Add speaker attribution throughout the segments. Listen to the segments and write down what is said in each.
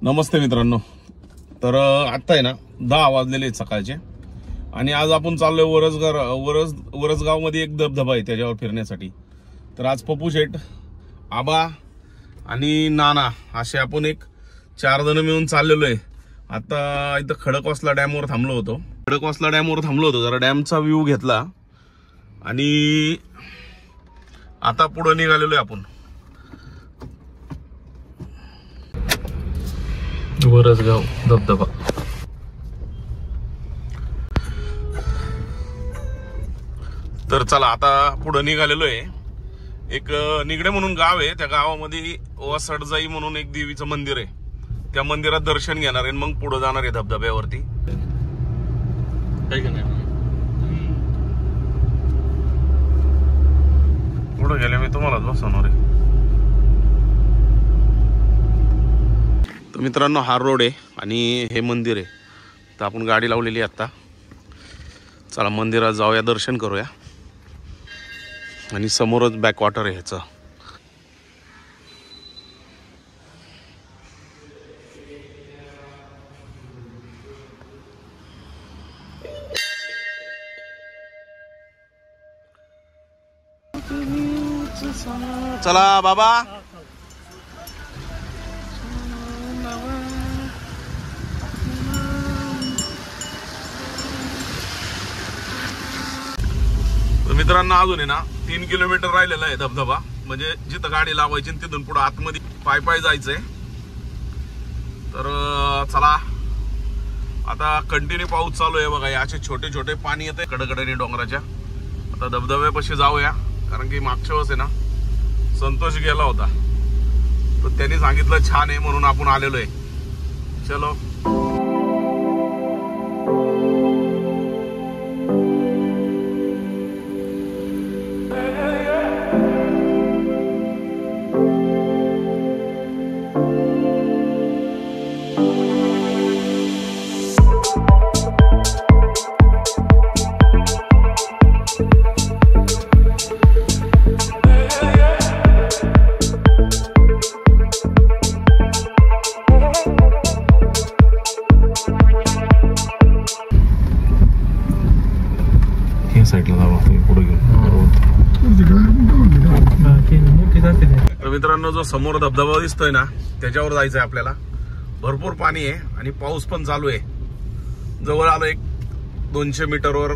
Speaker 1: नमस्ते मित्रांनो. तर आता आहे ना 10 वाजलेले आहेत सकाळचे आणि आज आपण चाललोय वरसगाव मध्ये एक धबधबा आहे त्याच्यावर फिरण्यासाठी. तर आज पप्पू शेठ, आबा आणि नाना असे आपण एक 4 जण मिळून चाललेलो आहे. आता इथं खडकवासला डॅमवर थांबलो होतो. जरा डॅमचा व्ह्यू घेतला आणि आता पुढे निघालेलो आहे आपण वरसगाव धबधबा. तर चला आता पुढे निघालेलो आहे. एक निगडे म्हणून गाव आहे, त्या गावामध्ये ओवासडजाई म्हणून एक देवीचं मंदिर आहे. त्या मंदिरात दर्शन घेणार आहे, मग पुढे जाणार आहे धबधब्यावरती. पुढे गेले मी तुम्हालाच बसवणार आहे. तर मित्रांनो, हा रोड आहे आणि हे मंदिर आहे. तर आपण गाडी लावलेली आहे आता. चला मंदिरात जाऊया, दर्शन करूया. आणि समोरच बॅकवॉटर आहे ह्याचं. चला बाबा. मित्रांनो, अजून आहे ना 3 किलोमीटर राहिलेला आहे धबधबा. म्हणजे जिथं गाडी लावायची तिथून पुढे आतमध्ये पाय जायचंय. तर चला, आता कंटिन्यू पाऊस चालू आहे बघा. असे छोटे छोटे पाणी येते कडकडेने डोंगराच्या. आता धबधब्यापाशी जाऊया, कारण की मागच्या वेळेस आहे ना संतोष गेला होता, तर त्यांनी सांगितलं छान आहे म्हणून आपण आलेलो आहे. चलो. तर मित्रांनो, जो समोर धबधबा दिसतोय ना त्याच्यावर जायचंय आपल्याला. भरपूर पाणी आहे आणि पाऊस पण चालू आहे. जवळ आलो, एक 200 मीटरवर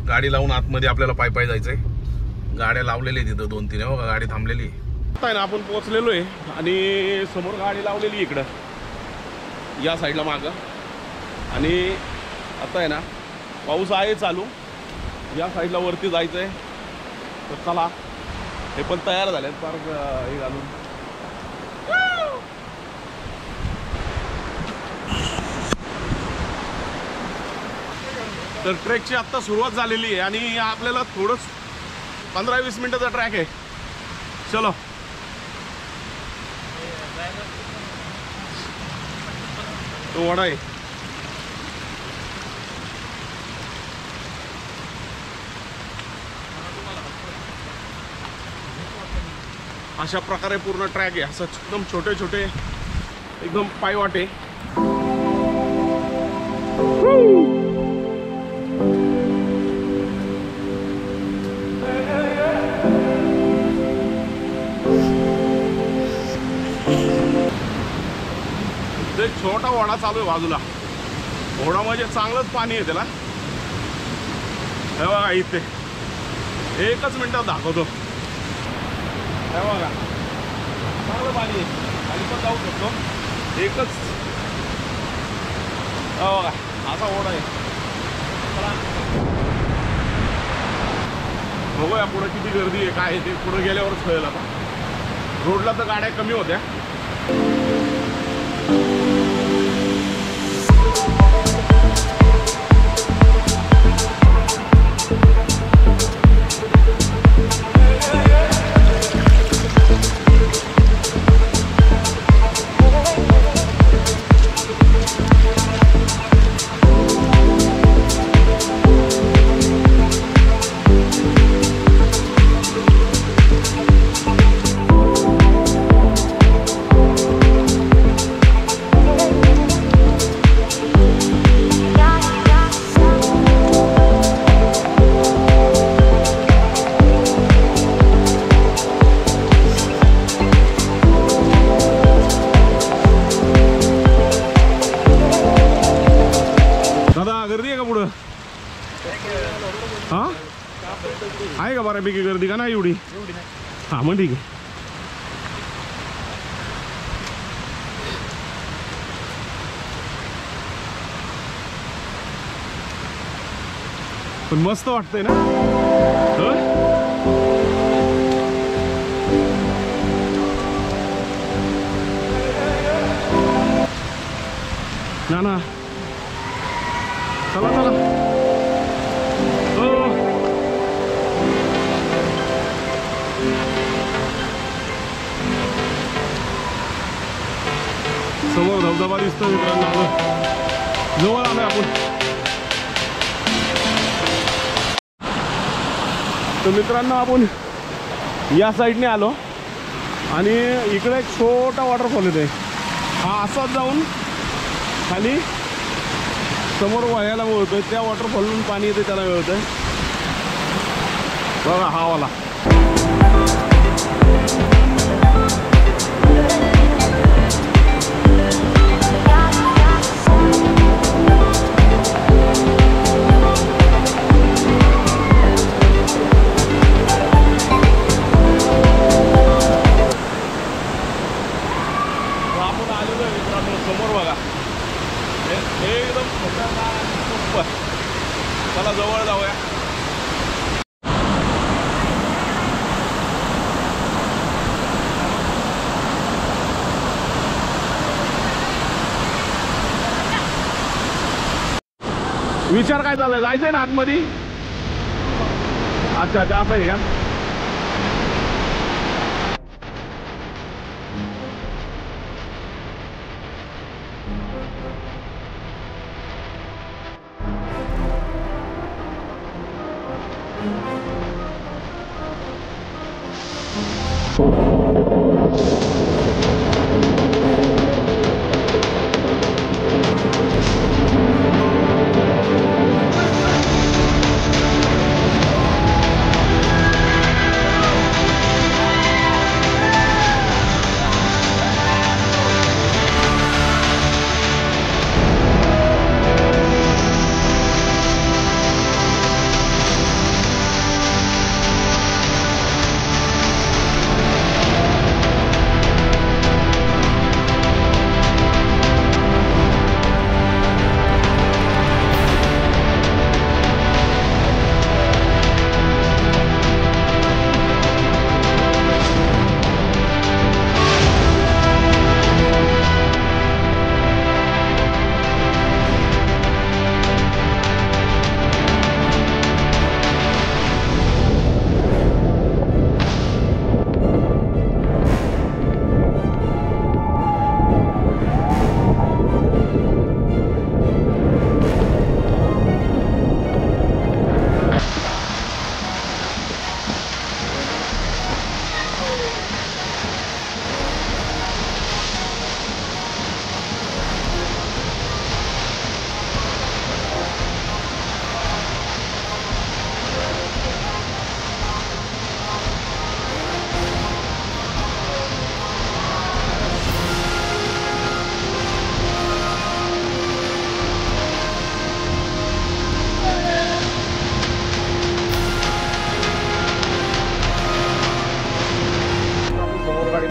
Speaker 1: गाडी लावून आतमध्ये आपल्याला पाय जायचंय. गाड्या लावलेल्या तिथं 2-3 बघा, गाडी थांबलेली आहे ना. आपण पोहोचलेलो आहे आणि समोर गाडी लावलेली इकडं या साईडला मागं. आणि आता आहे ना पाऊस आहे चालू. या साईडला वरती जायचंय. तर चला, हे पण तयार झाले फार हे घालून. तर ट्रेकची आत्ता सुरुवात झालेली आहे आणि आपल्याला थोडंच 15-20 मिनिटाचा ट्रॅक आहे. चलो. तो वडा आहे. अशा प्रकारे पूर्ण ट्रॅक आहे. असं एकदम छोटे छोटे एकदम पायवाटे. एक छोटा ओढा चालू आहे बाजूला. ओढा म्हणजे चांगलंच पाणी आहे त्याला. हे बघा इथे, एकच मिनिटात दाखवतो. हे बघा, चांगलं पाणी आहे. खाली पण जाऊ शकतो. एकच बघा, असा ओढा आहे. बघूया पुढे किती गर्दी आहे, काय आहे ते पुढे गेल्यावरच कळेल. आता रोडला तर गाड्या कमी होत्या. हा आहे का बऱ्यापैकी गर्दी का नाही एवढी? हा मग ठीक आहे. पण मस्त वाटतंय ना. ना चला चला. समोर धबधबा दिसतो मित्रांनो. जवळ आलोय आपण. तर मित्रांनो आपण या साईडने आलो आणि इकडे एक छोटा वॉटरफॉल येतोय. हा असाच जाऊन खाली समोर वाह्याला मिळतोय. त्या वॉटरफॉलवरून पाणी येते त्याला मिळतंय बघा हा वाला. समोर बघा एकदम खतरनाक. चला जवळ जाऊया. विचार काय चाललाय? जायचंय ना आतमध्ये? अच्छा अच्छा असं आहे का?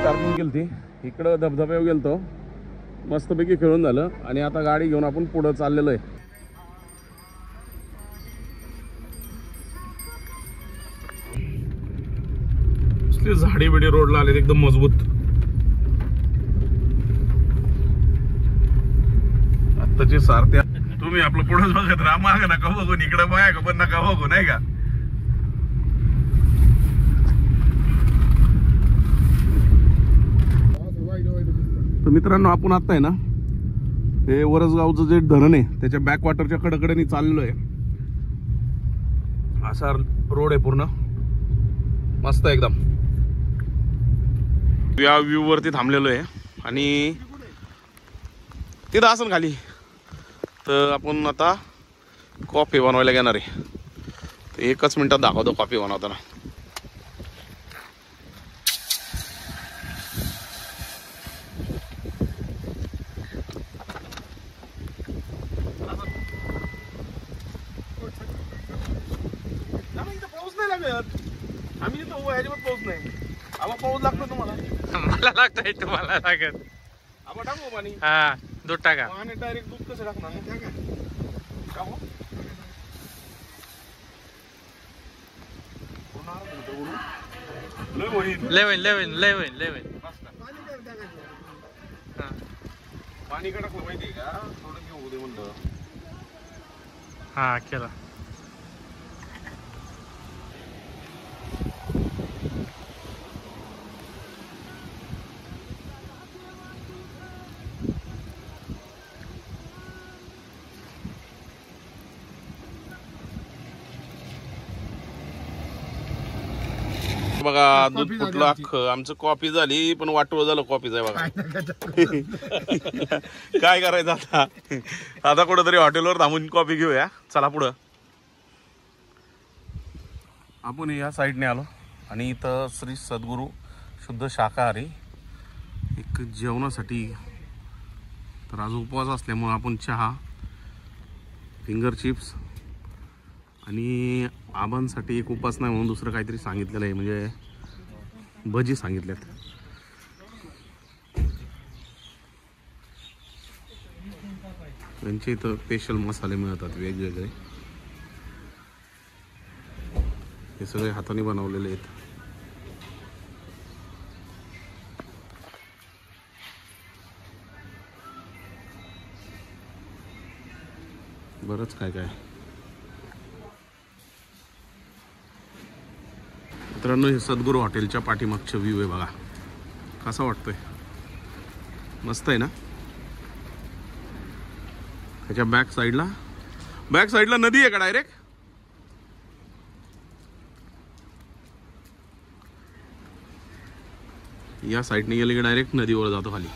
Speaker 1: पार्किंग केली. इकडं धबधब्यावर गेलतो. मस्तपैकी खेळून झालं आणि आता गाडी घेऊन आपण पुढे चाललेलो आहे. झाडी बिडी रोडला आले एकदम मजबूत. आत्ताची सारथ्या तुम्ही आपलं पुढेच बघत राहा. माग नका बघून इकडे बघा का पण नका बघू नाही का. तर मित्रांनो आपण आता आहे ना हे वरसगावचं जे धरण आहे त्याच्या बॅकवॉटरच्या कडेकडेने चाललेलो आहे. असा रोड आहे पूर्ण मस्त एकदम. या व्ह्यू वरती थांबलेलो आहे आणि तिथं असं खाली तर आपण आता कॉफी बनवायला घेणार आहे. तर एकच मिनिटात दाखवतो कॉफी बनवताना. लागत. आम्ही जिथं उभं ह्याच्यावर पाऊस नाही. आबा पाऊस लागतो तुम्हाला?
Speaker 2: मला लागतंय तुम्हाला लागत.
Speaker 1: आबा टाकू पाणी.
Speaker 2: हा दूध टाका.
Speaker 1: आणि डायरेक्ट दूध कसं टाकणार? का हो? लय होईल.
Speaker 2: लेवन
Speaker 1: पाणी का टाकलं माहितीये का? थोडं घेऊ दे म्हणलं.
Speaker 2: हा केला.
Speaker 1: बघा दूध फुटलं अख्खं. आमचं कॉफी झाली पण वाटोळ झालं कॉफीच आहे बघा. काय करायचं आता? आता कुठंतरी हॉटेलवर थांबून कॉफी घेऊया. चला पुढं. आपण या साईडने आलो आणि इथं श्री सद्गुरू शुद्ध शाकाहारी एक जेवणासाठी. तर आज उपवास असल्यामुळे आपण चहा, फिंगर चिप्स आणि आबांसाठी एक उपास नाही म्हणून दुसरं काहीतरी सांगितलेलं आहे, म्हणजे भजी सांगितल्यात. त्यांचे इथं स्पेशल मसाले मिळतात वेगवेगळे. हे सगळे हाताने बनवलेले आहेत. बरंच काय काय. मित्रांनो हे सद्गुरू हॉटेलच्या पाठीमागचं व्ह्यू आहे बघा. कसा वाटतोय? मस्त आहे ना. त्याच्या बॅक साईडला नदी आहे का डायरेक्ट? या साईडने गेले की डायरेक्ट नदीवर जातो खाली.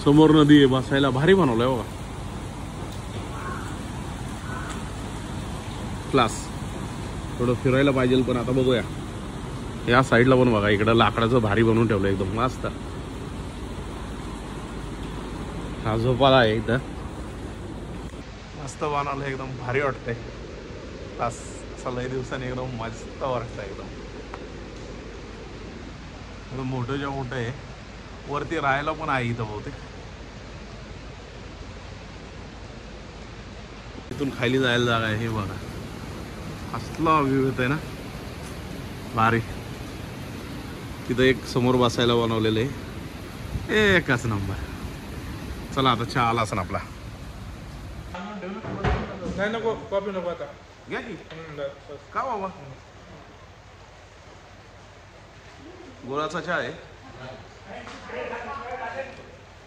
Speaker 1: समोर नदी आहे. बसायला भारी बनवलंय बघा. क्लास. थोडं फिरायला पाहिजे पण आता बघूया. या साईडला पण बघा, इकडं लाकडाचं भारी बनवून ठेवलं एकदम मस्त. हा झोपाला आहे इथं. मस्त बनवलं एकदम भारी वाटतंय. क्लास असा लय दिवसाने एकदम मस्त वाटतंय एकदम. मोठं मोठं आहे. वरती राहायला पण आहे इथं बहुतेक. इथून खाली जायला जागा आहे. हे बघा असला व्ह्यू येत आहे ना भारी. तिथं एक समोर बसायला बनवलेलं आहे. एकच नंबर. चला आता चहा आला असं आपला.
Speaker 2: नाही नको कॉफी नको आता.
Speaker 1: घ्या की. का बाबा? गुळाचा चहा आहे.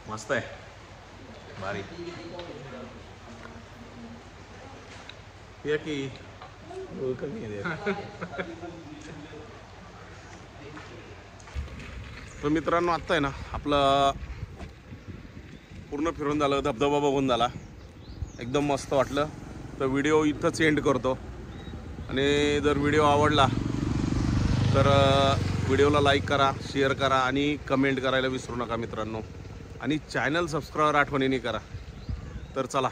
Speaker 1: मस्त आहे भारी. या की कमी आहे. तर मित्रांनो आत्ता आहे ना आपलं पूर्ण फिरून झालं. धबधबा बघून झाला. एकदम मस्त वाटलं. तर व्हिडिओ इथंच एंड करतो. आणि जर व्हिडिओ आवडला तर व्हिडिओला लाईक करा, शेअर करा आणि कमेंट करायला विसरू नका मित्रांनो. आणि चॅनल सबस्क्राईब आठवणीने करा. तर चला.